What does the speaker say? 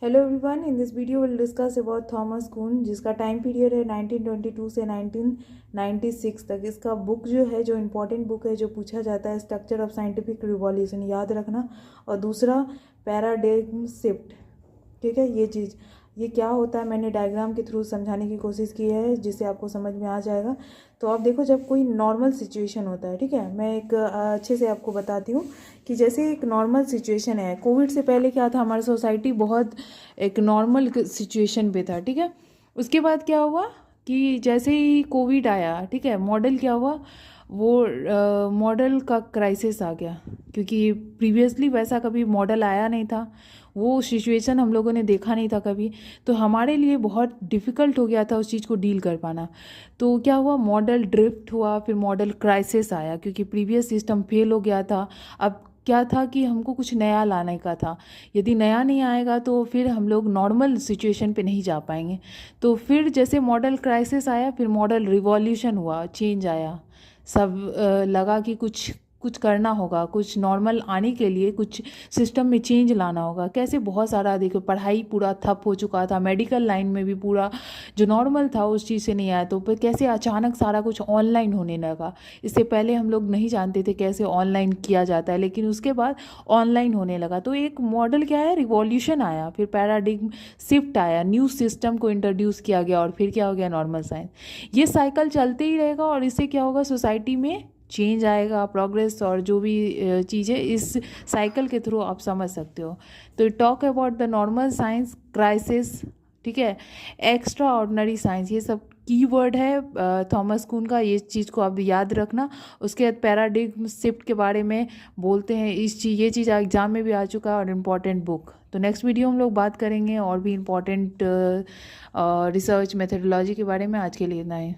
Hello everyone, in this video will discuss about Thomas Kuhn, जिसका time period है 1922 से 1996 तक। इसका बुक जो है, जो इम्पोर्टेंट बुक है, जो पूछा जाता है, स्ट्रक्चर ऑफ साइंटिफिक रिवॉल्यूशन, याद रखना। और दूसरा पैराडिग्म शिफ्ट। ठीक है, ये क्या होता है मैंने डायग्राम के थ्रू समझाने की कोशिश की है, जिससे आपको समझ में आ जाएगा। तो आप देखो, जब कोई नॉर्मल सिचुएशन होता है, ठीक है, मैं एक अच्छे से आपको बताती हूँ कि जैसे एक नॉर्मल सिचुएशन है। कोविड से पहले क्या था, हमारी सोसाइटी बहुत एक नॉर्मल सिचुएशन पे था, ठीक है। उसके बाद क्या हुआ कि जैसे ही कोविड आया, ठीक है, मॉडल क्या हुआ, वो मॉडल का क्राइसिस आ गया, क्योंकि प्रीवियसली वैसा कभी मॉडल आया नहीं था, वो सिचुएशन हम लोगों ने देखा नहीं था कभी। तो हमारे लिए बहुत डिफ़िकल्ट हो गया था उस चीज़ को डील कर पाना। तो क्या हुआ, मॉडल ड्रिफ्ट हुआ, फिर मॉडल क्राइसिस आया, क्योंकि प्रीवियस सिस्टम फेल हो गया था। अब क्या था कि हमको कुछ नया लाने का था। यदि नया नहीं आएगा तो फिर हम लोग नॉर्मल सिचुएशन पे नहीं जा पाएंगे। तो फिर जैसे मॉडल क्राइसिस आया, फिर मॉडल रिवॉल्यूशन हुआ, चेंज आया। सब लगा कि कुछ कुछ करना होगा, कुछ नॉर्मल आने के लिए कुछ सिस्टम में चेंज लाना होगा। कैसे बहुत सारा, देखो, पढ़ाई पूरा ठप हो चुका था, मेडिकल लाइन में भी पूरा जो नॉर्मल था उस चीज़ से नहीं आया। तो फिर कैसे अचानक सारा कुछ ऑनलाइन होने लगा। इससे पहले हम लोग नहीं जानते थे कैसे ऑनलाइन किया जाता है, लेकिन उसके बाद ऑनलाइन होने लगा। तो एक मॉडल क्या है, रिवॉल्यूशन आया, फिर पैराडिग्म शिफ्ट आया, न्यू सिस्टम को इंट्रोड्यूस किया गया, और फिर क्या हो गया, नॉर्मल साइंस। ये साइकिल चलते ही रहेगा, और इससे क्या होगा, सोसाइटी में चेंज आएगा, प्रोग्रेस, और जो भी चीज़ें इस साइकिल के थ्रू आप समझ सकते हो। तो talk about the normal science, crisis, ठीक है, एक्स्ट्रा ऑर्डिनरी साइंस, ये सब कीवर्ड है थॉमस कून का, ये चीज़ को आप याद रखना। उसके बाद पैराडिग्म शिफ्ट के बारे में बोलते हैं, ये चीज़ एग्जाम में भी आ चुका है, और इम्पॉर्टेंट बुक। तो नेक्स्ट वीडियो हम लोग बात करेंगे और भी इम्पॉर्टेंट रिसर्च मेथडोलॉजी के बारे में। आज के लिए इतना है।